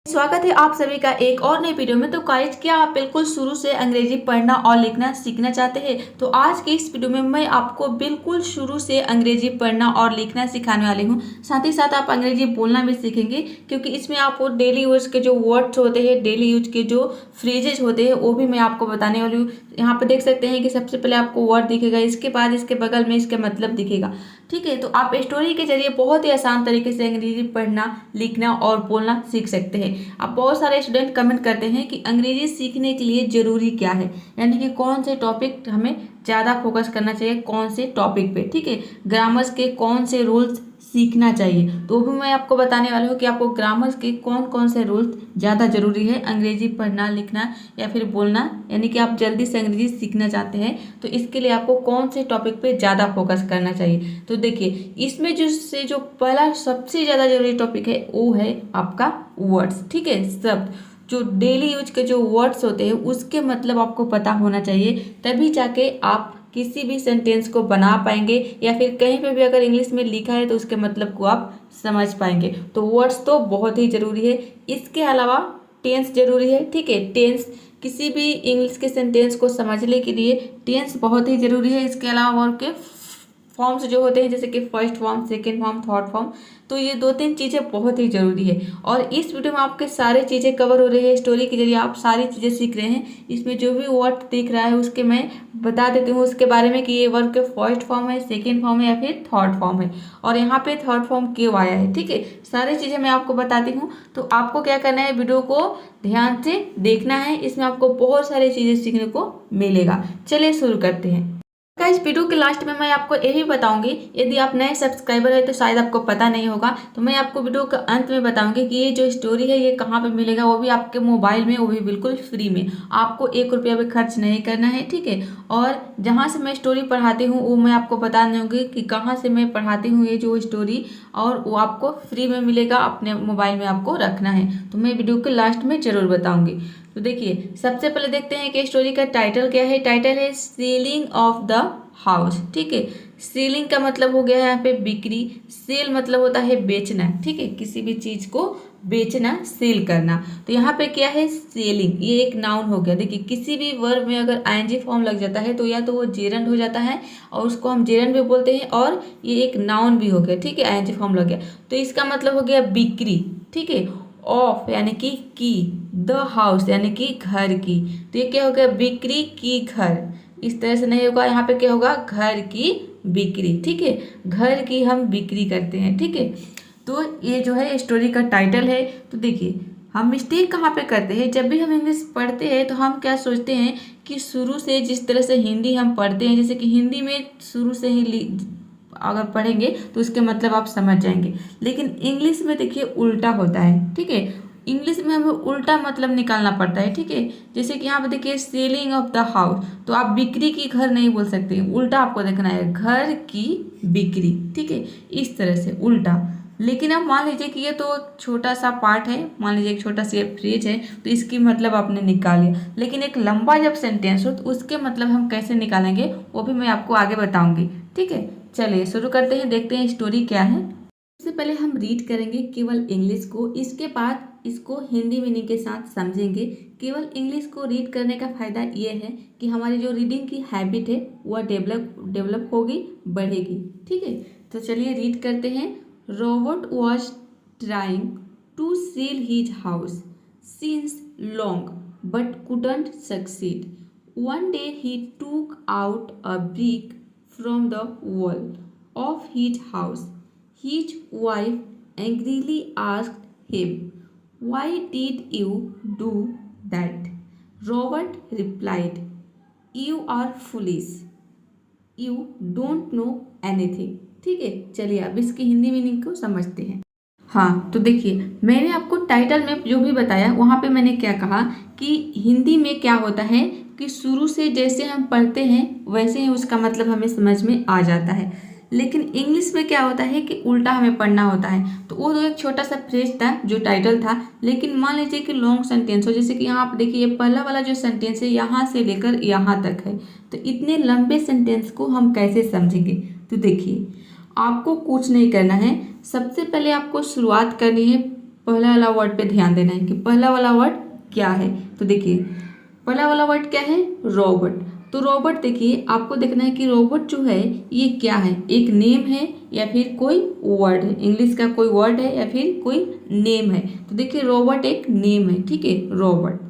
स्वागत है आप सभी का एक और नई वीडियो में। तो गाइस, क्या आप बिल्कुल शुरू से अंग्रेजी पढ़ना और लिखना सीखना चाहते हैं? तो आज के इस वीडियो में मैं आपको बिल्कुल शुरू से अंग्रेजी पढ़ना और लिखना सिखाने वाली हूं। साथ ही साथ आप अंग्रेजी बोलना भी सीखेंगे, क्योंकि इसमें आपको डेली यूज के जो वर्ड्स होते हैं, डेली यूज के जो फ्रेजेज होते हैं, वो भी मैं आपको बताने वाली हूँ। यहाँ पे देख सकते हैं कि सबसे पहले आपको वर्ड दिखेगा, इसके बाद इसके बगल में इसके मतलब दिखेगा। ठीक है, तो आप स्टोरी के जरिए बहुत ही आसान तरीके से अंग्रेजी पढ़ना, लिखना और बोलना सीख सकते हैं। अब बहुत सारे स्टूडेंट कमेंट करते हैं कि अंग्रेजी सीखने के लिए ज़रूरी क्या है, यानी कि कौन से टॉपिक हमें ज़्यादा फोकस करना चाहिए, कौन से टॉपिक पे। ठीक है, ग्रामर्स के कौन से रूल्स सीखना चाहिए, तो भी मैं आपको बताने वाली हूँ कि आपको ग्रामर्स के कौन कौन से रूल्स ज़्यादा ज़रूरी है अंग्रेजी पढ़ना, लिखना या फिर बोलना, यानी कि आप जल्दी से अंग्रेजी सीखना चाहते हैं तो इसके लिए आपको कौन से टॉपिक पे ज़्यादा फोकस करना चाहिए। तो देखिए, इसमें जो पहला सबसे ज़्यादा जरूरी टॉपिक है वो है आपका वर्ड्स। ठीक है, शब्द, जो डेली यूज के जो वर्ड्स होते हैं उसके मतलब आपको पता होना चाहिए, तभी जाके आप किसी भी सेंटेंस को बना पाएंगे, या फिर कहीं पे भी अगर इंग्लिश में लिखा है तो उसके मतलब को आप समझ पाएंगे। तो वर्ड्स तो बहुत ही ज़रूरी है। इसके अलावा टेंस ज़रूरी है। ठीक है, टेंस, किसी भी इंग्लिश के सेंटेंस को समझने के लिए टेंस बहुत ही ज़रूरी है। इसके अलावा और के फॉर्म्स जो होते हैं, जैसे कि first form, second form, third form, तो ये दो तीन चीज़ें बहुत ही ज़रूरी है। और इस वीडियो में आपके सारी चीज़ें कवर हो रही है, स्टोरी के जरिए आप सारी चीज़ें सीख रहे हैं। इसमें जो भी वर्ड दिख रहा है उसके मैं बता देती हूँ उसके बारे में कि ये वर्ड के फर्स्ट फॉर्म है, सेकेंड फॉर्म है या फिर थर्ड फॉर्म है, और यहाँ पे थर्ड फॉर्म क्यों आया है। ठीक है, सारी चीज़ें मैं आपको बताती हूँ। तो आपको क्या करना है, वीडियो को ध्यान से देखना है, इसमें आपको बहुत सारी चीज़ें सीखने को मिलेगा। चलिए शुरू करते हैं। इस वीडियो के लास्ट में मैं आपको ये भी बताऊंगी, यदि आप नए सब्सक्राइबर है तो शायद आपको पता नहीं होगा, तो मैं आपको वीडियो के अंत में बताऊंगी कि ये जो स्टोरी है ये कहाँ पे मिलेगा, वो भी आपके मोबाइल में, वो भी बिल्कुल फ्री में। आपको 1 रुपया भी खर्च नहीं करना है। ठीक है, और जहाँ से मैं स्टोरी पढ़ाती हूँ वो मैं आपको बता दूँगी कि कहाँ से मैं पढ़ाती हूँ ये जो स्टोरी, और वो आपको फ्री में मिलेगा, अपने मोबाइल में आपको रखना है। तो मैं वीडियो के लास्ट में ज़रूर बताऊँगी। तो देखिए, सबसे पहले देखते हैं कि स्टोरी का टाइटल क्या है। टाइटल है सेलिंग ऑफ द हाउस। ठीक है, सेलिंग का मतलब हो गया है यहाँ पे बिक्री, सेल मतलब होता है बेचना। ठीक है, किसी भी चीज को बेचना, सेल करना। तो यहाँ पे क्या है, सेलिंग, ये एक नाउन हो गया। देखिए, किसी भी वर्ब में अगर आईएनजी फॉर्म लग जाता है तो या तो वो जेरंड हो जाता है, और उसको हम जेरंड भी बोलते हैं, और ये एक नाउन भी हो गया। ठीक है, आईएनजी फॉर्म लग गया तो इसका मतलब हो गया बिक्री। ठीक है, ऑफ यानी कि की, द हाउस यानी कि घर की, तो ये क्या हो गया, बिक्री की घर। इस तरह से नहीं होगा, यहाँ पे क्या होगा, घर की बिक्री। ठीक है, घर की हम बिक्री करते हैं। ठीक है, तो ये जो है स्टोरी का टाइटल है। तो देखिए, हम मिस्टेक कहाँ पे करते हैं, जब भी हम इंग्लिश पढ़ते हैं तो हम क्या सोचते हैं कि शुरू से जिस तरह से हिंदी हम पढ़ते हैं, जैसे कि हिंदी में शुरू से ही अगर पढ़ेंगे तो उसके मतलब आप समझ जाएंगे, लेकिन इंग्लिश में देखिए उल्टा होता है। ठीक है, इंग्लिश में हमें उल्टा मतलब निकालना पड़ता है। ठीक है, जैसे कि यहाँ पे देखिए सेलिंग ऑफ द हाउस, तो आप बिक्री की घर नहीं बोल सकते, उल्टा आपको देखना है, घर की बिक्री। ठीक है, इस तरह से उल्टा। लेकिन अब मान लीजिए कि ये तो छोटा सा पार्ट है, मान लीजिए एक छोटा सा फ्रेज है, तो इसकी मतलब आपने निकाल लिया, लेकिन एक लंबा जब सेंटेंस हो तो उसके मतलब हम कैसे निकालेंगे वो भी मैं आपको आगे बताऊंगी। ठीक है, चलिए शुरू करते हैं, देखते हैं स्टोरी क्या है। सबसे पहले हम रीड करेंगे केवल इंग्लिश को, इसके बाद इसको हिंदी मीनिंग के साथ समझेंगे। केवल इंग्लिश को रीड करने का फ़ायदा ये है कि हमारी जो रीडिंग की हैबिट है वह डेवलप होगी, बढ़ेगी। ठीक है, तो चलिए रीड करते हैं। Robert was trying to sell his house since long but couldn't succeed. One day he took out a brick from the wall of his house. His wife angrily asked him, "Why did you do that?" Robert replied, "You are foolish. You don't know anything." ठीक है, चलिए अब इसकी Hindi meaning को समझते हैं। हाँ, तो देखिए, मैंने आपको टाइटल में जो भी बताया वहाँ पे मैंने क्या कहा कि हिंदी में क्या होता है कि शुरू से जैसे हम पढ़ते हैं वैसे ही उसका मतलब हमें समझ में आ जाता है, लेकिन इंग्लिश में क्या होता है कि उल्टा हमें पढ़ना होता है। तो वो तो एक छोटा सा फ्रेज था जो टाइटल था, लेकिन मान लीजिए कि लॉन्ग सेंटेंस हो, जैसे कि यहाँ आप देखिए पहला वाला जो सेंटेंस है यहाँ से लेकर यहाँ तक है, तो इतने लंबे सेंटेंस को हम कैसे समझेंगे। तो देखिए, आपको कुछ नहीं करना है, सबसे पहले आपको शुरुआत करनी है पहला वाला वर्ड पे ध्यान देना है कि पहला वाला वर्ड क्या है। तो देखिए पहला वाला वर्ड क्या है, रोबोट। तो रोबोट देखिए आपको देखना है कि रोबोट जो है ये क्या है, एक नेम है या फिर कोई वर्ड है, इंग्लिश का कोई वर्ड है या फिर कोई नेम है। तो देखिए रोबोट एक नेम है, ठीक है, रोबोट।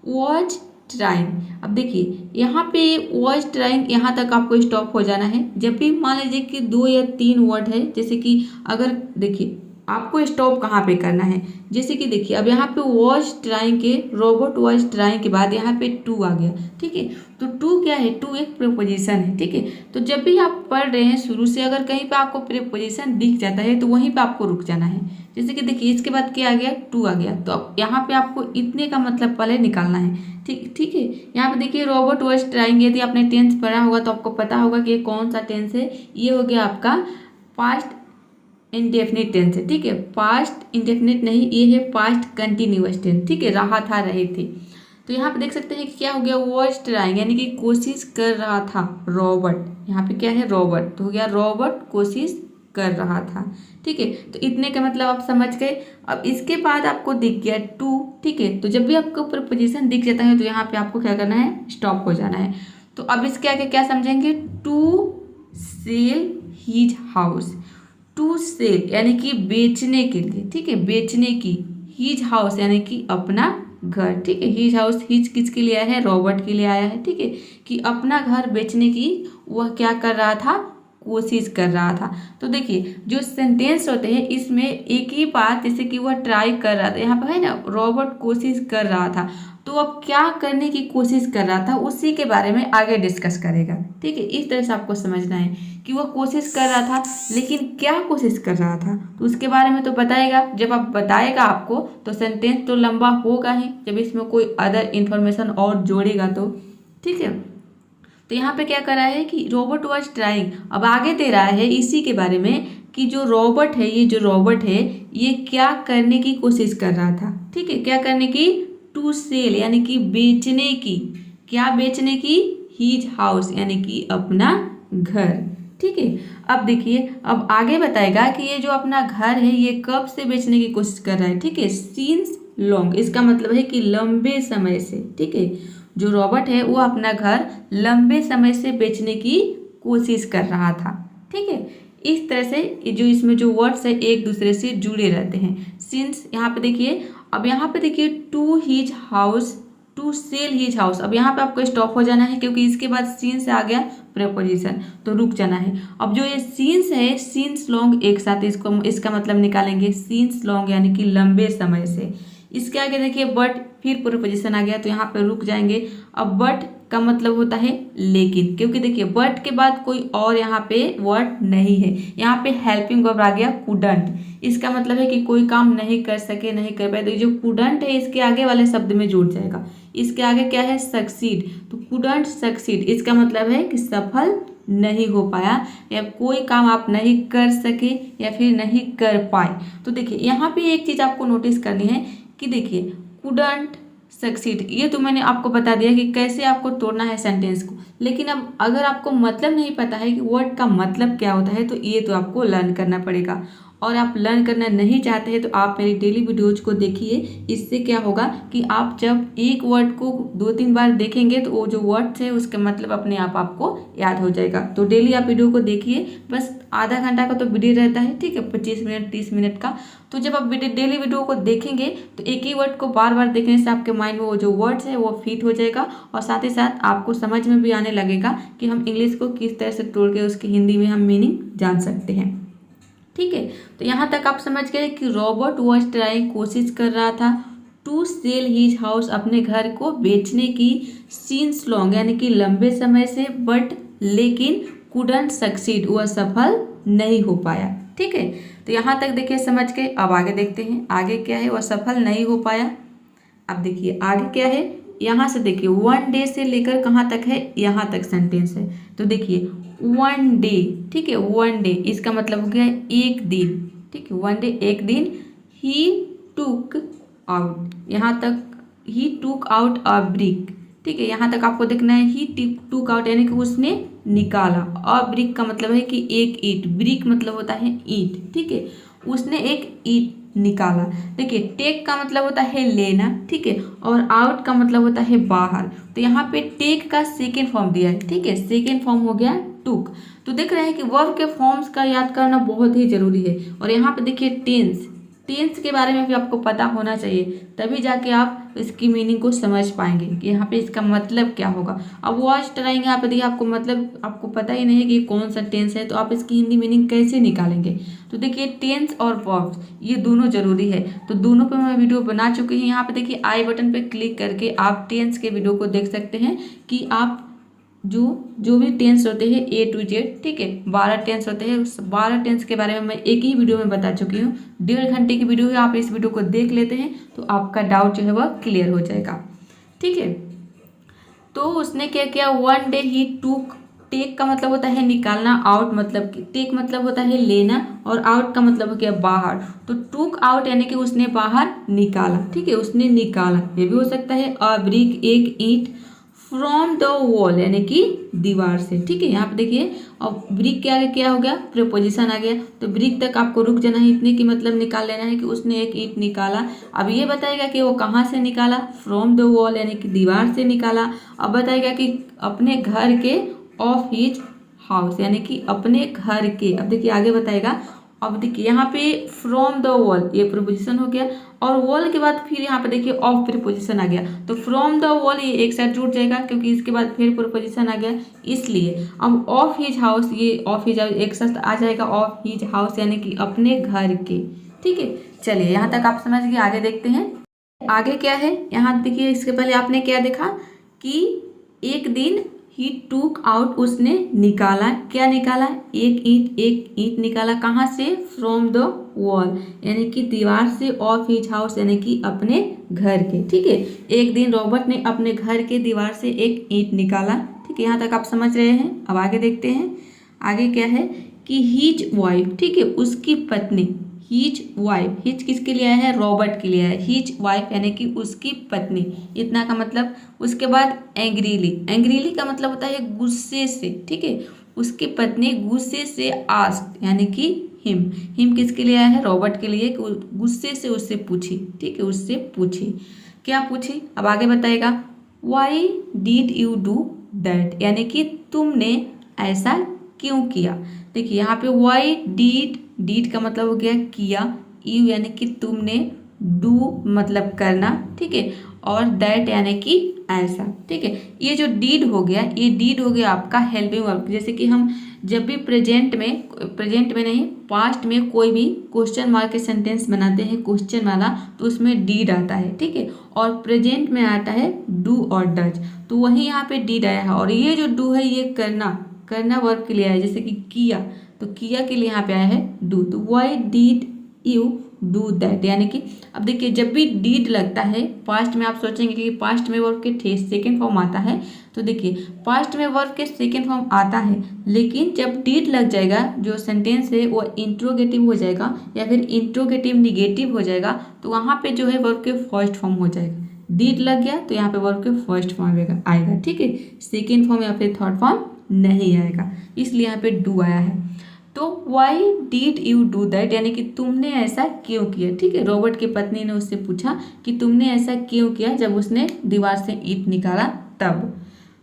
वॉच ट्राइंग, अब देखिए यहाँ पे वॉच ट्राइंग यहाँ तक आपको स्टॉप हो जाना है। जब भी मान लीजिए कि 2 या 3 वर्ड है, जैसे कि अगर देखिए आपको स्टॉप कहाँ पे करना है, जैसे कि देखिए अब यहाँ पे वॉच ट्राइंग के रोबोट वॉच ट्राइंग के बाद यहाँ पे टू आ गया, ठीक है। तो टू क्या है, टू एक प्रीपोजिशन है, ठीक है। तो जब भी आप पढ़ रहे हैं शुरू से अगर कहीं पे आपको प्रीपोजिशन दिख जाता है तो वहीं पे आपको रुक जाना है। जैसे कि देखिए इसके बाद क्या आ गया, टू आ गया। तो अब यहाँ पे आपको इतने का मतलब पहले निकालना है, ठीक है। यहाँ पे देखिए रोबोट वॉच ट्राइंग, यदि आपने टेंस पढ़ा होगा तो आपको पता होगा कि ये कौन सा टेंस है। ये हो गया आपका पास्ट इंडेफिनिट टेंस है, ठीक है। पास्ट इंडेफिनिट नहीं, ये है पास्ट कंटिन्यूअस टेंस, ठीक है, रहा था रहे थे। तो यहाँ पे देख सकते हैं कि क्या हो गया, वॉच ट्राइंग यानी कि कोशिश कर रहा था रोबोट। यहाँ पे क्या है, रोबोट, तो हो गया रोबोट कोशिश कर रहा था, ठीक है। तो इतने का मतलब आप समझ गए। अब इसके बाद आपको दिख गया टू, ठीक है। तो जब भी आपको प्रीपोजिशन दिख जाता है तो यहाँ पे आपको क्या करना है, स्टॉप हो जाना है। तो अब इसके आगे क्या समझेंगे, to sell his house. To sell यानी कि बेचने के लिए, ठीक है, बेचने की। हीज हाउस यानी कि अपना घर, ठीक है। हीज हाउस, हीज किसके लिए आया है, रॉबर्ट के लिए आया है, ठीक है, कि अपना घर बेचने की वह क्या कर रहा था, कोशिश कर रहा था। तो देखिए जो सेंटेंस होते हैं इसमें एक ही बात, जैसे कि वह ट्राई कर रहा था, यहाँ पर है ना रॉबर्ट कोशिश कर रहा था, तो अब क्या करने की कोशिश कर रहा था उसी के बारे में आगे डिस्कस करेगा, ठीक है। इस तरह से आपको समझना है कि वह कोशिश कर रहा था, लेकिन क्या कोशिश कर रहा था तो उसके बारे में तो बताएगा। जब आप बताएगा आपको तो सेंटेंस तो लंबा होगा ही, जब इसमें कोई अदर इन्फॉर्मेशन और जोड़ेगा तो, ठीक है। तो यहाँ पे क्या कर रहा है कि रोबोट वॉज ट्राइंग, अब आगे दे रहा है इसी के बारे में कि जो रोबोट है, ये जो रोबोट है ये क्या करने की कोशिश कर रहा था, ठीक है। क्या करने की, टू सेल यानी कि बेचने की। क्या बेचने की, हीज हाउस यानी कि अपना घर, ठीक है। अब देखिए अब आगे बताएगा कि ये जो अपना घर है ये कब से बेचने की कोशिश कर रहा है, ठीक है। सिंस लॉन्ग, इसका मतलब है कि लंबे समय से, ठीक है। जो रॉबर्ट है वो अपना घर लंबे समय से बेचने की कोशिश कर रहा था, ठीक है। इस तरह से जो इसमें जो वर्ड्स है एक दूसरे से जुड़े रहते हैं। सिंस यहाँ पे देखिए, अब यहाँ पे देखिए to his house, to sell his house. अब यहाँ पे आपको स्टॉप हो जाना है क्योंकि इसके बाद सिंस आ गया प्रीपोजिशन, तो रुक जाना है। अब जो ये सिंस है, सिंस लॉन्ग एक साथ इसको इसका मतलब निकालेंगे, सिंस लॉन्ग यानी कि लंबे समय से। इसके आगे देखिए बट, फिर प्रीपोजिशन आ गया तो यहाँ पे रुक जाएंगे। अब बट का मतलब होता है लेकिन, क्योंकि देखिए बट के बाद कोई और यहाँ पे वर्ड नहीं है। यहाँ पे हेल्पिंग वर्ब आ गया कुडंट, इसका मतलब है कि कोई काम नहीं कर सके, नहीं कर पाए। तो जो कुडंट है इसके आगे वाले शब्द में जुड़ जाएगा। इसके आगे क्या है, सक्सीड, तो कुडंट सक्सीड, इसका मतलब है कि सफल नहीं हो पाया या कोई काम आप नहीं कर सके या फिर नहीं कर पाए। तो देखिए यहाँ पे एक चीज़ आपको नोटिस करनी है कि देखिए कुडंट सक्सीड, ये तो मैंने आपको बता दिया कि कैसे आपको तोड़ना है सेंटेंस को। लेकिन अब अगर आपको मतलब नहीं पता है कि वर्ड का मतलब क्या होता है तो ये तो आपको लर्न करना पड़ेगा। और आप लर्न करना नहीं चाहते हैं तो आप मेरी डेली वीडियोज को देखिए। इससे क्या होगा कि आप जब एक वर्ड को 2-3 बार देखेंगे तो वो जो वर्ड्स है उसका मतलब अपने आप आपको याद हो जाएगा। तो डेली आप वीडियो को देखिए, बस आधा घंटा का तो वीडियो रहता है, ठीक है, 25 मिनट 30 मिनट का। तो जब आप डेली वीडियो को देखेंगे तो एक ही वर्ड को बार बार देखने से आपके माइंड में वो जो वर्ड्स है वो फिट हो जाएगा और साथ ही साथ आपको समझ में भी आने लगेगा कि हम इंग्लिश को किस तरह से तोड़ के उसकी हिंदी में हम मीनिंग जान सकते हैं, ठीक है। तो यहाँ तक आप समझ गए कि रॉबर्ट वॉज ट्राइंग, कोशिश कर रहा था, टू सेल हीज हाउस, अपने घर को बेचने की, सिंस लॉन्ग यानी कि लंबे समय से, बट लेकिन, कुडंट सक्सीड, वह सफल नहीं हो पाया, ठीक है। तो यहाँ तक देखिए समझ गए। अब आगे देखते हैं आगे क्या है, वह सफल नहीं हो पाया। अब देखिए आगे क्या है, यहाँ से देखिए 1 डे से लेकर कहाँ तक है, यहाँ तक सेंटेंस है। तो देखिए 1 डे, ठीक है, 1 डे इसका मतलब हो गया एक दिन, ठीक है, 1 डे एक दिन। ही टुक आउट, यहाँ तक ही टुक आउट अ ब्रिक, ठीक है, यहाँ तक आपको देखना है। ही टुक आउट यानी कि उसने निकाला, अ ब्रिक का मतलब है कि एक ईंट, ब्रिक मतलब होता है ईंट, ठीक है। उसने एक ईंट निकाला। देखिए टेक का मतलब होता है लेना, ठीक है, और आउट का मतलब होता है बाहर। तो यहाँ पे टेक का सेकेंड फॉर्म दिया है, ठीक है, सेकेंड फॉर्म हो गया टूक। तो देख रहे हैं कि वर्ब के फॉर्म्स का याद करना बहुत ही जरूरी है। और यहाँ पे देखिए टेंस के बारे में भी आपको पता होना चाहिए, तभी जाके आप इसकी मीनिंग को समझ पाएंगे कि यहाँ पे इसका मतलब क्या होगा। अब वॉच ट्राइंग यहाँ पे देखिए आपको मतलब आपको पता ही नहीं है कि कौन सा टेंस है, तो आप इसकी हिंदी मीनिंग कैसे निकालेंगे। तो देखिए टेंस और वर्ब्स ये दोनों जरूरी है, तो दोनों पे मैं वीडियो बना चुकी हूँ। यहाँ पे देखिए आई बटन पे क्लिक करके आप टेंस के वीडियो को देख सकते हैं कि आप जो भी टेंस होते हैं A to Z, ठीक है, 12 टेंस होते हैं, उस 12 टेंस के बारे में मैं एक ही वीडियो में बता चुकी हूँ। 1.5 घंटे की वीडियो है, आप इस वीडियो को देख लेते हैं तो आपका डाउट जो है वह क्लियर हो जाएगा, ठीक है। तो उसने क्या किया, वन डे ही टूक। टेक का मतलब होता है निकालना, आउट मतलब टेक मतलब होता है लेना, और आउट का मतलब हो गया बाहर। तो टूक आउट यानी कि उसने बाहर निकाला, ठीक है, उसने निकाला। ये भी हो सकता है अ ब्रिक, एक ईंट, फ्रॉम द वॉल यानी कि दीवार से, ठीक है। यहाँ पे देखिए अब ब्रिक के आगे क्या हो गया, प्रीपोजिशन आ गया, तो ब्रिक तक आपको रुक जाना है, इतने की मतलब निकाल लेना है कि उसने एक ईंट निकाला। अब ये बताएगा कि वो कहाँ से निकाला, फ्रॉम द वॉल यानी कि दीवार से निकाला। अब बताएगा कि अपने घर के, ऑफ हिज हाउस यानी कि अपने घर के। अब देखिए आगे बताएगा, अब देखिए यहाँ पे फ्रॉम द वॉल ये प्रीपोजिशन हो गया, और वॉल के बाद फिर यहाँ पे देखिए ऑफ प्रीपोजिशन आ गया। तो फ्रॉम द वॉल ये एक साथ जुड़ जाएगा क्योंकि इसके बाद फिर प्रीपोजिशन आ गया, इसलिए। अब ऑफ हिज हाउस, ये ऑफ हिज हाउस एक साथ आ जाएगा, ऑफ हिज हाउस यानी कि अपने घर के, ठीक है। चलिए यहाँ तक आप समझ गए, आगे देखते हैं आगे क्या है। यहाँ देखिए इसके पहले आपने क्या देखा कि एक दिन ही टूक आउट, उसने निकाला, क्या निकाला, एक ईंट निकाला, कहाँ से, फ्रॉम द वॉल यानी कि दीवार से, ऑफ हिज हाउस यानी कि अपने घर के, ठीक है। एक दिन रॉबर्ट ने अपने घर के दीवार से एक ईंट निकाला, ठीक है। यहाँ तक आप समझ रहे हैं। अब आगे देखते हैं, आगे क्या है कि हिज वाइफ, ठीक है, उसकी पत्नी, हिज वाइफ, हिज किसके लिए आया है, रॉबर्ट के लिए है, हिज वाइफ यानी कि उसकी पत्नी, इतना का मतलब। उसके बाद एंग्रीली का मतलब होता है गुस्से से, ठीक है, उसकी पत्नी गुस्से से आस्क्ड यानी कि हिम किसके लिए आया है, रॉबर्ट के लिए, गुस्से से उससे पूछी, ठीक है, उससे पूछी, क्या पूछी। अब आगे बताएगा, why did you do that यानी कि तुमने ऐसा क्यों किया। देखिए यहाँ पे वाई डीड का मतलब हो गया किया, यू यानी कि तुमने, डू मतलब करना, ठीक है, और दैट यानी कि ऐसा, ठीक है। ये जो डीड हो गया, ये डीड हो गया आपका हेल्पिंग वर्ब। जैसे कि हम जब भी प्रेजेंट में नहीं, पास्ट में कोई भी क्वेश्चन मार्क के सेंटेंस बनाते हैं क्वेश्चन वाला, तो उसमें डीड आता है, ठीक है, और प्रेजेंट में आता है डू और डज, तो वही यहाँ पे डीड आया है। और ये जो डू है ये करना वर्ब के लिए आया है, जैसे कि किया, तो किया के लिए यहाँ पे आया है डू। तो why did you do that यानी कि, अब देखिए जब भी डीड लगता है पास्ट में, आप सोचेंगे कि पास्ट में वर्ब के सेकेंड फॉर्म आता है, तो देखिए पास्ट में वर्ब के सेकेंड फॉर्म आता है, लेकिन जब डीड लग जाएगा जो सेंटेंस है वो इंट्रोगेटिव हो जाएगा या फिर इंट्रोगेटिव निगेटिव हो जाएगा, तो वहाँ पे जो है वर्ब के फर्स्ट फॉर्म हो जाएगा। डीड लग गया तो यहाँ पे वर्ब के फर्स्ट फॉर्म आएगा, ठीक है, सेकेंड फॉर्म या फिर थर्ड फॉर्म नहीं आएगा, इसलिए यहाँ पे डू आया है। तो why did you do that यानी कि तुमने ऐसा क्यों किया, ठीक है। रॉबर्ट की पत्नी ने उससे पूछा कि तुमने ऐसा क्यों किया जब उसने दीवार से ईंट निकाला तब।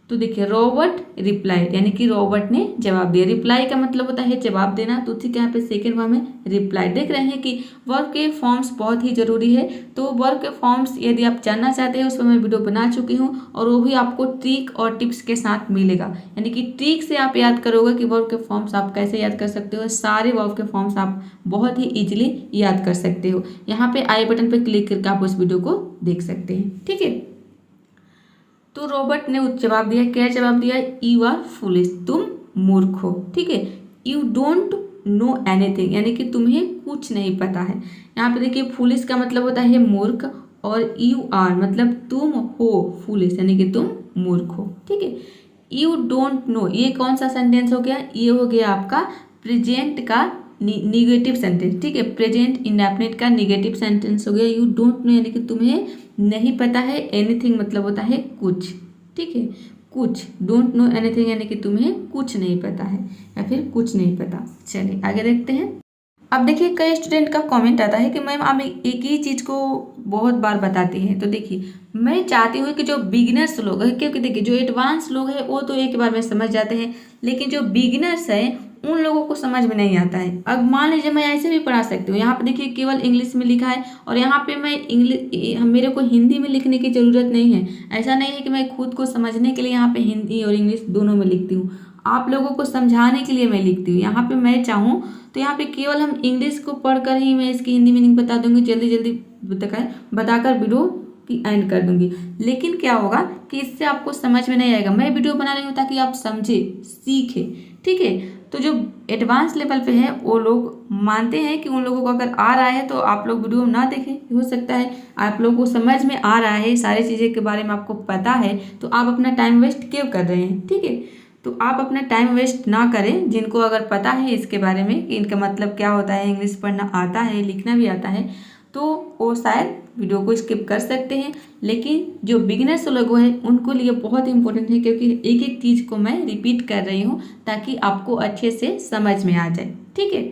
तो देखिए रॉबर्ट रिप्लाइड यानी कि रॉबर्ट ने जवाब दिया। रिप्लाई का मतलब होता है जवाब देना, तो ठीक है यहाँ पे सेकेंड फॉर्म है रिप्लाइड। देख रहे हैं कि वर्ब के फॉर्म्स बहुत ही जरूरी है। तो वर्ब के फॉर्म्स यदि आप जानना चाहते हैं उस पर मैं वीडियो बना चुकी हूँ, और वो भी आपको ट्रिक और टिप्स के साथ मिलेगा। यानी कि ट्रिक से आप याद करोगे कि वर्ब के फॉर्म्स आप कैसे याद कर सकते हो, सारे वर्ब के फॉर्म्स आप बहुत ही ईजिली याद कर सकते हो। यहाँ पे आई बटन पर क्लिक करके आप उस वीडियो को देख सकते हैं, ठीक है। तो रॉबर्ट ने जवाब दिया, क्या जवाब दिया, यू आर फुलिश, तुम मूर्ख हो, ठीक है। यू डोंट नो एनीथिंग यानी कि तुम्हें कुछ नहीं पता है। यहाँ पे देखिए फुलिश का मतलब होता है मूर्ख, और यू आर मतलब तुम हो, फुलिश यानी कि तुम मूर्ख हो, ठीक है। यू डोंट नो ये कौन सा सेंटेंस हो गया, ये हो गया आपका प्रेजेंट का निगेटिव सेंटेंस, ठीक है, प्रेजेंट इंडेफिनिट का निगेटिव सेंटेंस हो गया। यू डोंट नो यानी कि तुम्हें नहीं पता है, एनीथिंग मतलब होता है कुछ, ठीक है, कुछ। डोंट नो एनीथिंग यानी कि तुम्हें कुछ नहीं पता है या फिर कुछ नहीं पता। चलिए आगे देखते हैं। अब देखिए कई स्टूडेंट का कमेंट आता है कि मैम आप एक ही चीज़ को बहुत बार बताती हैं। तो देखिए मैं चाहती हूँ कि जो बिगिनर्स लोग हैं, क्योंकि देखिए जो एडवांस लोग हैं वो तो एक बार में समझ जाते हैं, लेकिन जो बिगिनर्स हैं उन लोगों को समझ में नहीं आता है। अब मान लीजिए मैं ऐसे भी पढ़ा सकती हूँ, यहाँ पे देखिए केवल इंग्लिश में लिखा है और यहाँ पे मैं मेरे को हिंदी में लिखने की ज़रूरत नहीं है। ऐसा नहीं है कि मैं खुद को समझने के लिए यहाँ पे हिंदी और इंग्लिश दोनों में लिखती हूँ, आप लोगों को समझाने के लिए मैं लिखती हूँ। यहाँ पे मैं चाहूँ तो यहाँ पे केवल हम इंग्लिश को पढ़कर ही मैं इसकी हिंदी मीनिंग बता दूंगी, जल्दी जल्दी बताकर वीडियो की एंड कर दूंगी। लेकिन क्या होगा कि इससे आपको समझ में नहीं आएगा। मैं वीडियो बना रही हूँ ताकि आप समझे, सीखे, ठीक है। तो जो एडवांस लेवल पे है वो लोग मानते हैं कि उन लोगों को अगर आ रहा है तो आप लोग वीडियो ना देखें, हो सकता है आप लोगों को समझ में आ रहा है, सारी चीज़ें के बारे में आपको पता है, तो आप अपना टाइम वेस्ट क्यों कर रहे हैं, ठीक है। तो आप अपना टाइम वेस्ट ना करें। जिनको अगर पता है इसके बारे में कि इनका मतलब क्या होता है, इंग्लिश पढ़ना आता है, लिखना भी आता है, तो वो शायद वीडियो को स्किप कर सकते हैं। लेकिन जो बिगिनर्स लोग हैं उनको लिए बहुत इंपॉर्टेंट है, क्योंकि एक एक चीज़ को मैं रिपीट कर रही हूँ ताकि आपको अच्छे से समझ में आ जाए, ठीक है।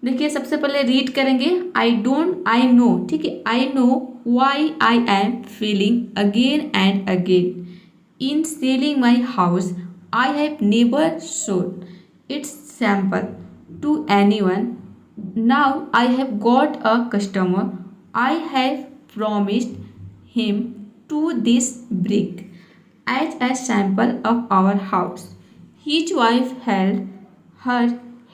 देखिए सबसे पहले रीड करेंगे आई नो, ठीक है। I know why I am feeling again and again in selling my house. I have never shown its sample to anyone. Now I have got a customer. I have promised him to this brick as a sample of our house. His wife held her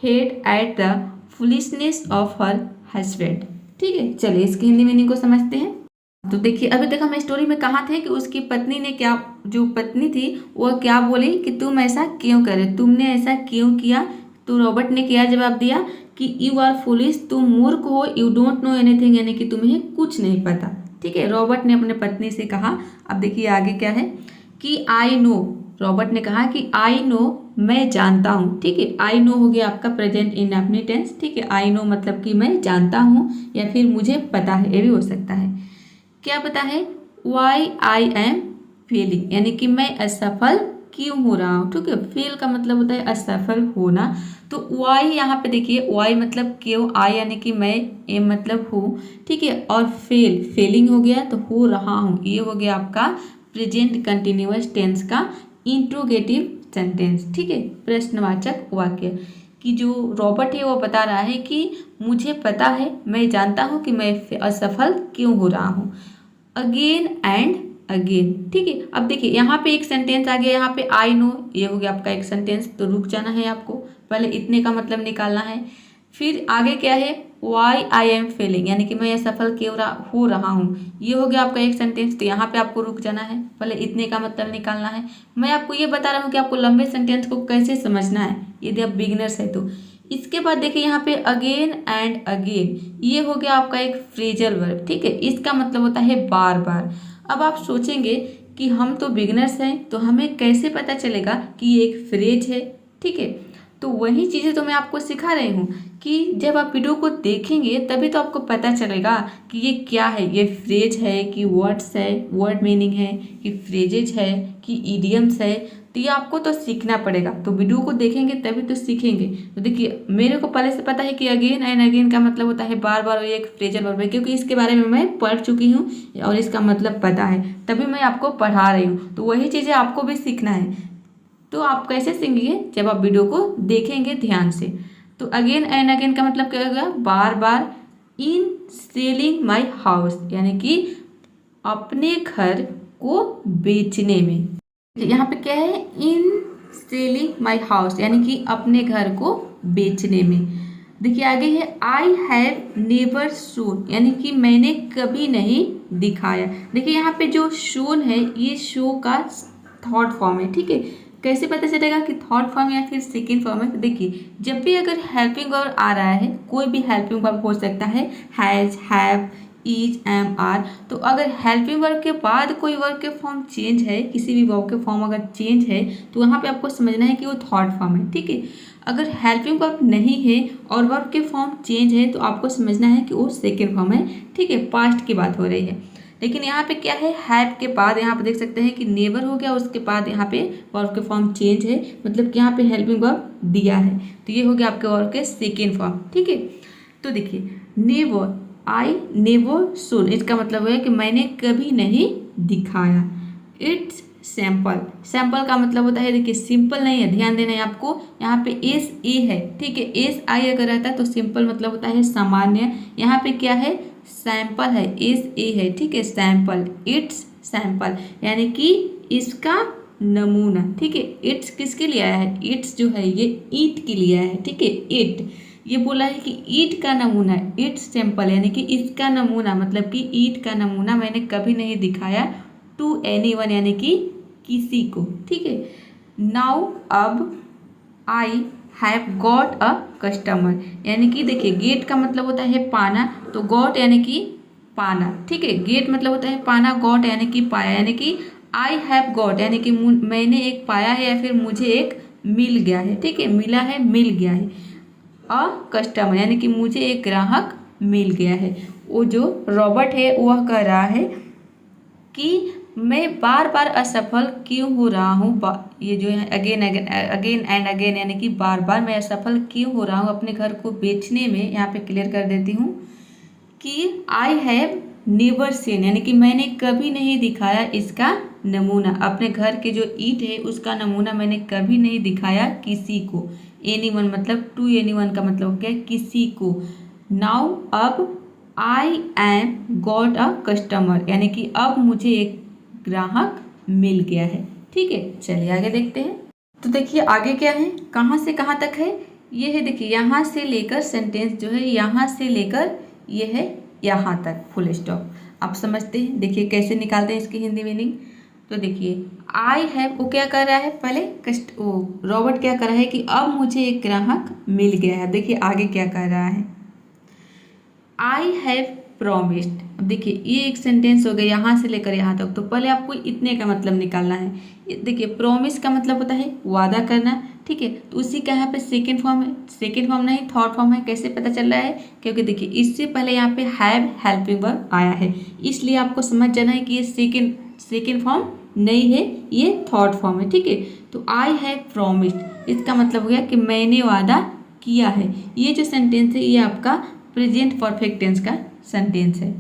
head at the foolishness of her husband. ठीक है, चलिए इसकी Hindi meaning को समझते हैं। तो देखिए अभी तक हम स्टोरी में कहा थे कि उसकी पत्नी ने क्या, जो पत्नी थी वह क्या बोली कि तुम ऐसा क्यों करे, तुमने ऐसा क्यों किया। तो रॉबर्ट ने क्या जवाब दिया कि यू आर फुलिश, तुम मूर्ख हो, यू डोंट नो एनीथिंग, यानी कि तुम्हें कुछ नहीं पता, ठीक है। रॉबर्ट ने अपने पत्नी से कहा। अब देखिए आगे क्या है कि आई नो, रॉबर्ट ने कहा कि आई नो, मैं जानता हूँ, ठीक है। आई नो हो गया आपका प्रेजेंट इंडेफिनिट टेंस, ठीक है। आई नो मतलब कि मैं जानता हूँ या फिर मुझे पता है, ये भी हो सकता है। क्या पता है, वाई आई एम फेलिंग, यानी कि मैं असफल क्यों हो रहा हूँ, ठीक है। फेल का मतलब होता है असफल होना। तो वाई यहाँ पे देखिए, वाई मतलब क्यों, आई यानी कि मैं, एम मतलब हूँ, ठीक है। और फेलिंग हो गया तो हो रहा हूँ, ये हो गया आपका प्रेजेंट कंटिन्यूअस टेंस का इंट्रोगेटिव सेंटेंस, ठीक है, प्रश्नवाचक वाक्य। कि जो रॉबर्ट है वो बता रहा है कि मुझे पता है, मैं जानता हूँ कि मैं असफल क्यों हो रहा हूँ। अगेन एंड अगेन, ठीक है। अब देखिए यहाँ पे एक सेंटेंस आ गया, यहाँ पे आई नो, ये हो गया आपका एक सेंटेंस। तो रुक जाना है आपको, पहले इतने का मतलब निकालना है। फिर आगे क्या है, वाई आई एम फेलिंग, यानी कि मैं असफल क्यों हो रहा हूँ, ये हो गया आपका एक सेंटेंस। तो यहाँ पे आपको रुक जाना है, पहले इतने का मतलब निकालना है। मैं आपको ये बता रहा हूँ कि आपको लंबे सेंटेंस को कैसे समझना है यदि आप बिगिनर्स है तो। इसके बाद देखिए यहाँ पे अगेन एंड अगेन, ये हो गया आपका एक फ्रेजल वर्ब, ठीक है। इसका मतलब होता है बार बार। अब आप सोचेंगे कि हम तो बिगिनर्स हैं तो हमें कैसे पता चलेगा कि ये एक फ्रेज है, ठीक है। तो वही चीज़ें तो मैं आपको सिखा रही हूँ कि जब आप वीडियो को देखेंगे तभी तो आपको पता चलेगा कि ये क्या है, ये फ्रेज है कि वर्ड्स है, वर्ड मीनिंग है कि फ्रेजेज है कि इडियम्स है। तो ये आपको तो सीखना पड़ेगा, तो वीडियो को देखेंगे तभी तो सीखेंगे। तो देखिए मेरे को पहले से पता है कि अगेन एंड अगेन का मतलब होता है बार बार, ये एक फ्रेजल वर्ब है, क्योंकि इसके बारे में मैं पढ़ चुकी हूँ और इसका मतलब पता है, तभी मैं आपको पढ़ा रही हूँ। तो वही चीज़ें आपको भी सीखना है। तो आप कैसे सीखेंगे, जब आप वीडियो को देखेंगे ध्यान से। तो अगेन एंड अगेन का मतलब क्या होगा, बार बार। इन सेलिंग माई हाउस, यानी कि अपने घर को बेचने में। यहाँ पे क्या है, इन सेलिंग माई हाउस, यानी कि अपने घर को बेचने में। देखिए आगे है आई हैव नेवर शोन, यानी कि मैंने कभी नहीं दिखाया। देखिए यहाँ पे जो शोन है ये शो का थर्ड फॉर्म है, ठीक है। कैसे पता चलेगा कि थर्ड फॉर्म या फिर सेकेंड फॉर्म है, तो देखिए जब भी अगर हेल्पिंग वर्ब आ रहा है, कोई भी हेल्पिंग वर्ब हो सकता है, has, have, is, am, are. तो अगर हेल्पिंग वर्ब के बाद कोई वर्ब के फॉर्म चेंज है, किसी भी वर्ब के फॉर्म अगर चेंज है तो वहाँ पे आपको समझना है कि वो थर्ड फॉर्म है, ठीक है। अगर हेल्पिंग वर्ब नहीं है और वर्ब के फॉर्म चेंज है तो आपको समझना है कि वो सेकेंड फॉर्म है, ठीक है, पास्ट की बात हो रही है। लेकिन यहाँ पे क्या है, हैव के बाद यहाँ पे देख सकते हैं कि नेवर हो गया, उसके बाद यहाँ पे वर्ब के फॉर्म चेंज है, मतलब कि यहाँ पे हेल्पिंग वर्ब दिया है, तो ये हो गया आपके वर्ब के सेकेंड फॉर्म, ठीक है। तो देखिए नेवर, आई नेवर शोन, इसका मतलब है कि मैंने कभी नहीं दिखाया। इट्स सैम्पल, सैम्पल का मतलब होता है देखिए सिंपल नहीं है, ध्यान देना है आपको, यहाँ पे एस ए है, ठीक है। एस आई अगर रहता है तो सिंपल मतलब होता है सामान्य, यहाँ पे क्या है सैम्पल है, एस ए है, ठीक है सैम्पल। इट्स सैम्पल यानी कि इसका नमूना, ठीक है। इट्स किसके लिए आया है, इट्स जो है ये ईट के लिए आया है, ठीक है। इट ये बोला है कि ईट का नमूना, इट्स सैंपल यानी कि इसका नमूना, मतलब कि ईट का नमूना मैंने कभी नहीं दिखाया टू एनीवन यानी कि किसी को, ठीक है। नाउ अब I have got a customer, यानी कि देखिए गेट का मतलब होता है पाना, तो गॉट यानी कि पाना, ठीक है। गेट मतलब होता है पाना, गॉट यानी कि पाया, यानी कि आई हैव गॉट यानी कि मैंने एक पाया है या फिर मुझे एक मिल गया है, ठीक है। मिला है, मिल गया है। अ कस्टमर यानी कि मुझे एक ग्राहक मिल गया है। वो जो रॉबर्ट है वह कह रहा है कि मैं बार बार असफल क्यों हो रहा हूँ, ये जो है अगेन एंड अगेन यानी कि बार बार मैं असफल क्यों हो रहा हूँ अपने घर को बेचने में। यहाँ पे क्लियर कर देती हूँ कि आई हैव नेवर सीन यानी कि मैंने कभी नहीं दिखाया इसका नमूना, अपने घर के जो ईट है उसका नमूना मैंने कभी नहीं दिखाया किसी को। एनीवन मतलब टू एनीवन का मतलब हो गया किसी को। नाउ अब I am got a customer यानी कि अब मुझे एक ग्राहक मिल गया है, ठीक है। चलिए आगे देखते हैं। तो देखिए आगे क्या है, कहाँ से कहाँ तक है, ये है देखिए यहाँ से लेकर सेंटेंस जो है यहाँ से लेकर ये है यहाँ तक फुल स्टॉप। आप समझते हैं, देखिए कैसे निकालते हैं इसकी हिंदी मीनिंग। तो देखिए आई हैव, वो क्या कर रहा है पहले रॉबर्ट क्या कर रहा है कि अब मुझे एक ग्राहक मिल गया है। देखिए आगे क्या कर रहा है, आई हैव प्रॉमिस्ड। अब देखिए ये एक सेंटेंस हो गया यहाँ से लेकर यहाँ तक, तो पहले आपको इतने का मतलब निकालना है। देखिए प्रॉमिस का मतलब होता है वादा करना, ठीक है। तो उसी का यहाँ पे सेकेंड फॉर्म है, सेकेंड फॉर्म नहीं थर्ड फॉर्म है। कैसे पता चल रहा है, क्योंकि देखिए इससे पहले यहाँ पे हैव हेल्पिंग वर्ब आया है, इसलिए आपको समझ जाना है कि ये सेकेंड फॉर्म नहीं है, ये थर्ड फॉर्म है, ठीक है। तो आई हैव प्रॉमिस्ड इसका मतलब हो गया कि मैंने वादा किया है। ये जो सेंटेंस है ये आपका प्रेजेंट परफेक्ट टेंस का सेंटेंस है।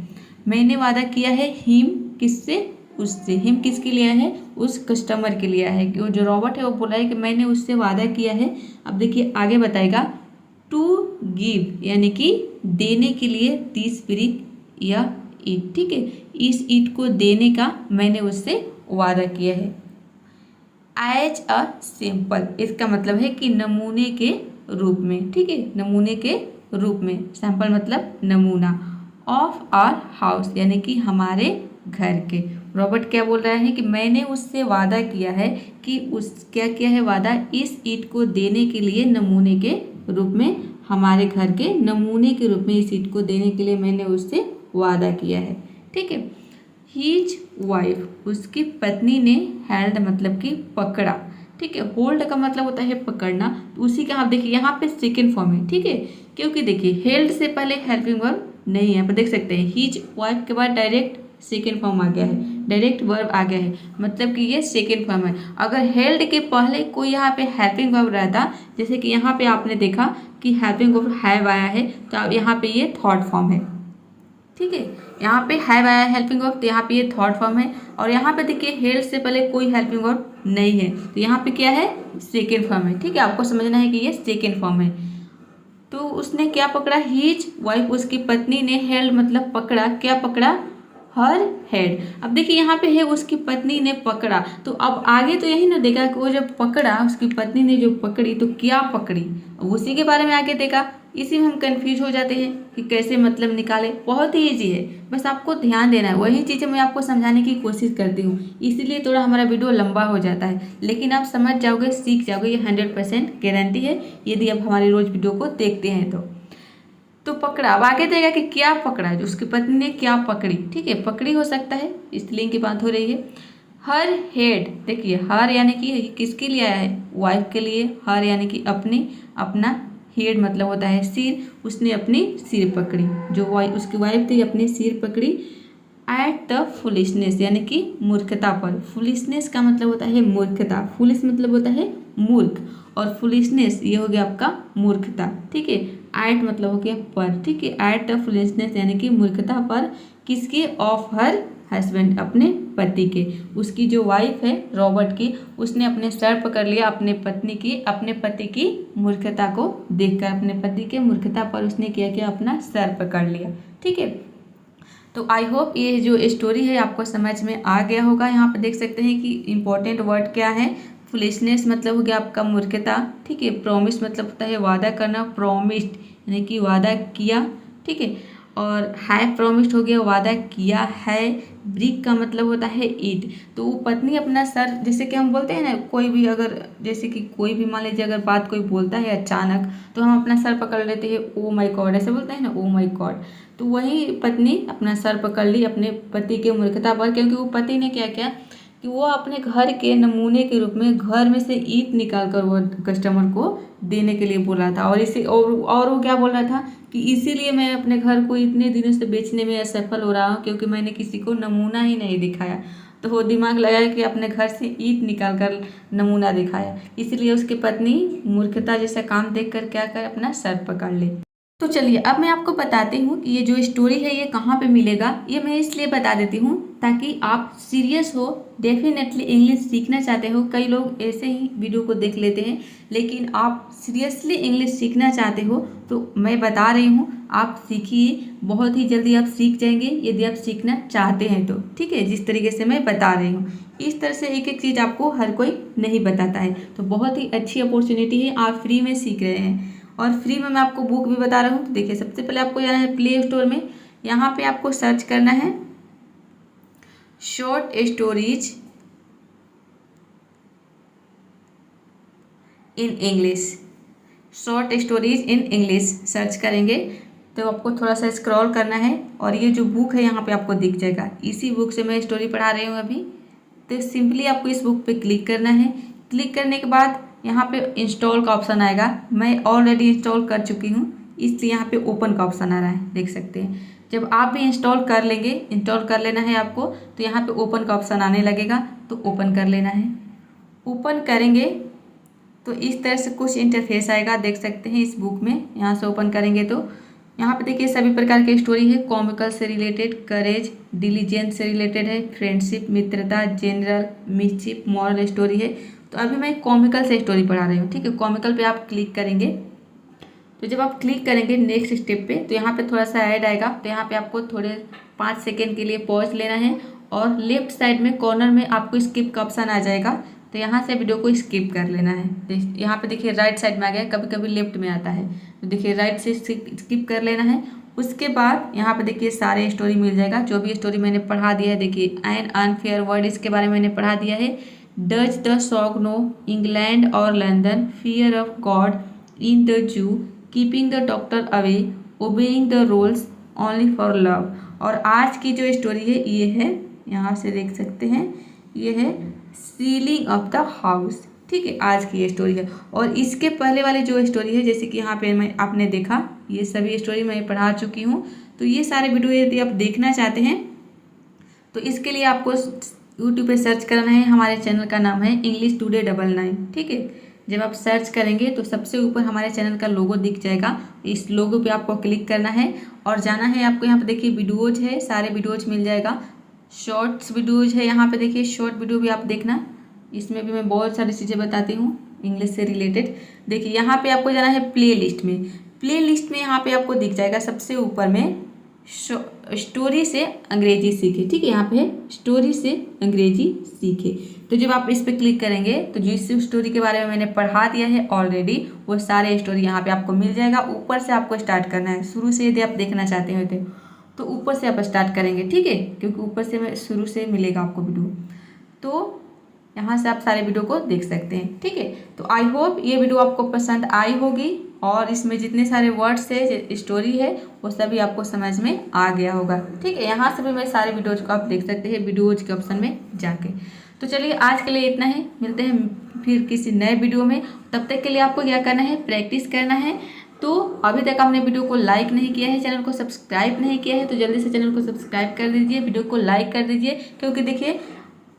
मैंने वादा किया है हिम, किससे, उससे। हिम किसके लिए है, उस कस्टमर के लिए है, कि वो जो रॉबर्ट है वो बोला है कि मैंने उससे वादा किया है। अब देखिए आगे बताएगा टू गिव यानी कि देने के लिए दिस ब्रिक या ईट, ठीक है। इस ईट को देने का मैंने उससे वादा किया है। एज अ सिंपल इसका मतलब है कि नमूने के रूप में, ठीक है, नमूने के रूप में। सैंपल मतलब नमूना। ऑफ आवर हाउस यानी कि हमारे घर के। रॉबर्ट क्या बोल रहा है कि मैंने उससे वादा किया है कि उस क्या किया है वादा, इस ईट को देने के लिए नमूने के रूप में, हमारे घर के नमूने के रूप में इस ईट को देने के लिए मैंने उससे वादा किया है, ठीक है। हीज वाइफ उसकी पत्नी ने हेल्ड मतलब कि पकड़ा, ठीक है। होल्ड का मतलब होता है पकड़ना, तो उसी का आप देखिए यहाँ पे सेकेंड फॉर्म है, ठीक है। क्योंकि देखिए हेल्ड से पहले हेल्पिंग वर्ब नहीं है, पर देख सकते हैं हीज वाइफ के बाद डायरेक्ट सेकेंड फॉर्म आ गया है, डायरेक्ट वर्ब आ गया है, मतलब कि ये सेकेंड फॉर्म है। अगर हेल्ड के पहले कोई यहाँ पे हेल्पिंग वर्ब रहता, जैसे कि यहाँ पे आपने देखा कि हेल्पिंग वर्ब हैव आया है, तो अब यहाँ पे ये थर्ड फॉर्म है, ठीक है। यहाँ पे हैव आया हेल्पिंग वर्ब, तो यहाँ पे ये थर्ड फॉर्म है। और यहाँ पे देखिए हेल्ड से पहले कोई हेल्पिंग वर्ब नहीं है, तो यहाँ पे क्या है सेकेंड फॉर्म है, ठीक है। आपको समझना है कि ये सेकेंड फॉर्म है। तो उसने क्या पकड़ा, हीज वाइफ उसकी पत्नी ने, हेल्ड मतलब पकड़ा, क्या पकड़ा, हर हेड। अब देखिए यहाँ पे है उसकी पत्नी ने पकड़ा, तो अब आगे तो यही ना देखा कि वो जब पकड़ा, उसकी पत्नी ने जो पकड़ी तो क्या पकड़ी, अब उसी के बारे में आगे देखा। इसी में हम कंफ्यूज हो जाते हैं कि कैसे मतलब निकाले। बहुत ही ईजी है, बस आपको ध्यान देना है, वही चीज़ें मैं आपको समझाने की कोशिश करती हूँ, इसीलिए थोड़ा हमारा वीडियो लंबा हो जाता है, लेकिन आप समझ जाओगे, सीख जाओगे, ये 100% गारंटी है यदि आप हमारी रोज़ वीडियो को देखते हैं तो पकड़ा। अब आगे देगा कि क्या पकड़ा, जो उसकी पत्नी ने क्या पकड़ी, ठीक है। पकड़ी हो सकता है, स्त्रीलिंग की बात हो रही है। हर हेड, देखिए हर यानी कि किसके लिए आया है, वाइफ के लिए। हर यानी कि अपनी, अपना, हेड मतलब होता है सिर, उसने अपनी सिर पकड़ी, जो उसकी वाइफ थी अपनी सिर पकड़ी। एट द फुलिशनेस यानी कि मूर्खता पर। फुलिशनेस का मतलब होता है मूर्खता, फुलिश मतलब होता है मूर्ख, और फुलिशनेस ये हो गया आपका मूर्खता, ठीक है। एट मतलब हो गया पर, ठीक है। एट द फुलिशनेस यानी कि मूर्खता पर, किसके? ऑफ हर हस्बैंड, अपने पति के। उसकी जो वाइफ है रॉबर्ट की, उसने अपने सर पकड़ लिया अपने पति की मूर्खता को देखकर। अपने पति के मूर्खता पर उसने क्या अपना सर पकड़ लिया, ठीक है। तो आई होप ये जो स्टोरी है आपको समझ में आ गया होगा। यहाँ पर देख सकते हैं कि इम्पोर्टेंट वर्ड क्या है। फुलिशनेस मतलब हो गया आपका मूर्खता, ठीक है। प्रॉमिस मतलब होता है वादा करना, प्रॉमिस्ड यानी कि वादा किया, ठीक है। और हैव प्रॉमिस्ड हो गया वादा किया है। ब्रिक का मतलब होता है ईट। तो वो पत्नी अपना सर, जैसे कि हम बोलते हैं ना, कोई भी अगर जैसे कि कोई भी मान लीजिए अगर बात कोई बोलता है अचानक, तो हम अपना सर पकड़ लेते हैं, ओ माय गॉड, ऐसे बोलते हैं ना, ओ माय गॉड। तो वही पत्नी अपना सर पकड़ ली अपने पति के मूर्खता पर, क्योंकि वो पति ने क्या किया कि वो अपने घर के नमूने के रूप में घर में से ईंट निकाल कर वो कस्टमर को देने के लिए बोल रहा था। और इसे और वो क्या बोल रहा था कि इसीलिए मैं अपने घर को इतने दिनों से बेचने में असफल हो रहा हूँ, क्योंकि मैंने किसी को नमूना ही नहीं दिखाया। तो वो दिमाग लगाया कि अपने घर से ईंट निकाल कर नमूना दिखाया, इसलिए उसकी पत्नी मूर्खता जैसा काम देख कर क्या कर अपना सर पकड़ ले। तो चलिए अब मैं आपको बताती हूँ कि ये जो स्टोरी है ये कहाँ पे मिलेगा। ये मैं इसलिए बता देती हूँ ताकि आप सीरियस हो, डेफिनेटली इंग्लिश सीखना चाहते हो। कई लोग ऐसे ही वीडियो को देख लेते हैं, लेकिन आप सीरियसली इंग्लिश सीखना चाहते हो तो मैं बता रही हूँ, आप सीखिए, बहुत ही जल्दी आप सीख जाएंगे यदि आप सीखना चाहते हैं तो, ठीक है। जिस तरीके से मैं बता रही हूँ, इस तरह से एक एक चीज़ आपको हर कोई नहीं बताता है। तो बहुत ही अच्छी अपॉर्चुनिटी है, आप फ्री में सीख रहे हैं और फ्री में मैं आपको बुक भी बता रहा हूँ। तो देखिए, सबसे पहले आपको जाना है प्ले स्टोर में। यहाँ पे आपको सर्च करना है short stories in English. Short stories in English search करेंगे तो आपको थोड़ा सा स्क्रॉल करना है और ये जो बुक है यहाँ पे आपको दिख जाएगा। इसी बुक से मैं स्टोरी पढ़ा रही हूँ अभी। तो सिंपली आपको इस बुक पे क्लिक करना है। क्लिक करने के बाद यहाँ पे इंस्टॉल का ऑप्शन आएगा। मैं ऑलरेडी इंस्टॉल कर चुकी हूँ, इसलिए यहाँ पे ओपन का ऑप्शन आ रहा है, देख सकते हैं। जब आप भी इंस्टॉल कर लेंगे, इंस्टॉल कर लेना है आपको, तो यहाँ पे ओपन का ऑप्शन आने लगेगा, तो ओपन कर लेना है। ओपन करेंगे तो इस तरह से कुछ इंटरफेस आएगा, देख सकते हैं इस बुक में। यहाँ से ओपन करेंगे तो यहाँ पे देखिए सभी प्रकार की स्टोरी है। कॉमिकल से रिलेटेड, करेज, डिलीजेंस से रिलेटेड है, फ्रेंडशिप, मित्रता, जनरल, मिसचिप, मॉरल स्टोरी है। तो अभी मैं कॉमिकल से स्टोरी पढ़ा रही हूँ, ठीक है। कॉमिकल पे आप क्लिक करेंगे तो जब आप क्लिक करेंगे नेक्स्ट स्टेप पे, तो यहाँ पे थोड़ा सा ऐड आएगा। तो यहाँ पे आपको थोड़े 5 सेकेंड के लिए पॉज लेना है और लेफ्ट साइड में कॉर्नर में आपको स्किप का ऑप्शन आ जाएगा। तो यहाँ से वीडियो को स्किप कर लेना है। यहाँ पे देखिए राइट साइड में आ गया, कभी कभी लेफ्ट में आता है, तो देखिए राइट से स्किप कर लेना है। उसके बाद यहाँ पे देखिए सारे स्टोरी मिल जाएगा, जो भी स्टोरी मैंने पढ़ा दिया है। देखिए एन अनफेयर वर्ड, इसके बारे में मैंने पढ़ा दिया है। Dutch the song no, England और London, fear of God in the zoo, keeping the doctor away, obeying the rules, only for love. और आज की जो स्टोरी है ये है, यहाँ से देख सकते हैं, ये है सीलिंग ऑफ द हाउस, ठीक है। आज की ये स्टोरी है। और इसके पहले वाली जो स्टोरी है, जैसे कि यहाँ पे मैं आपने देखा, ये सभी स्टोरी मैं पढ़ा चुकी हूँ। तो ये सारे वीडियो यदि आप देखना चाहते हैं तो इसके लिए आपको यूट्यूब पे सर्च करना है। हमारे चैनल का नाम है इंग्लिश टुडे 99, ठीक है। जब आप सर्च करेंगे तो सबसे ऊपर हमारे चैनल का लोगो दिख जाएगा। इस लोगो पे आपको क्लिक करना है और जाना है आपको। यहाँ पे देखिए वीडियोज है, सारे वीडियोज मिल जाएगा। शॉर्ट्स वीडियोज है, यहाँ पे देखिए शॉर्ट वीडियो भी आप देखना, इसमें भी मैं बहुत सारी चीज़ें बताती हूँ इंग्लिश से रिलेटेड। देखिए यहाँ पे आपको जाना है प्ले लिस्ट में। प्ले लिस्ट में यहाँ पे आपको दिख जाएगा सबसे ऊपर में स्टोरी से अंग्रेजी सीखे, ठीक है। यहाँ पे है स्टोरी से अंग्रेजी सीखे। तो जब आप इस पर क्लिक करेंगे तो जिस स्टोरी के बारे में मैंने पढ़ा दिया है ऑलरेडी, वो सारे स्टोरी यहाँ पे आपको मिल जाएगा। ऊपर से आपको स्टार्ट करना है, शुरू से यदि आप देखना चाहते हो तो ऊपर से आप स्टार्ट करेंगे, ठीक है, क्योंकि ऊपर से मैं शुरू से मिलेगा आपको वीडियो। तो यहाँ से आप सारे वीडियो को देख सकते हैं, ठीक है। तो आई होप ये वीडियो आपको पसंद आई होगी और इसमें जितने सारे वर्ड्स है, स्टोरी है, वो सभी आपको समझ में आ गया होगा, ठीक है। यहाँ से भी मैं सारे वीडियोज को आप देख सकते हैं वीडियोज के ऑप्शन में जाके। तो चलिए आज के लिए इतना ही, मिलते हैं फिर किसी नए वीडियो में। तब तक के लिए आपको क्या करना है, प्रैक्टिस करना है। तो अभी तक आपने वीडियो को लाइक नहीं किया है, चैनल को सब्सक्राइब नहीं किया है, तो जल्दी से चैनल को सब्सक्राइब कर दीजिए, वीडियो को लाइक कर दीजिए, क्योंकि देखिए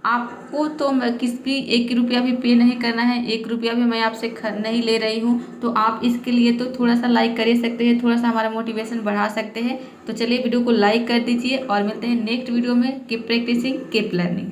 आपको तो किस भी 1 रुपया भी पे नहीं करना है, 1 रुपया भी मैं आपसे नहीं ले रही हूँ। तो आप इसके लिए तो थोड़ा सा लाइक कर ही सकते हैं, थोड़ा सा हमारा मोटिवेशन बढ़ा सकते हैं। तो चलिए वीडियो को लाइक कर दीजिए और मिलते हैं नेक्स्ट वीडियो में। Keep practising, keep learning.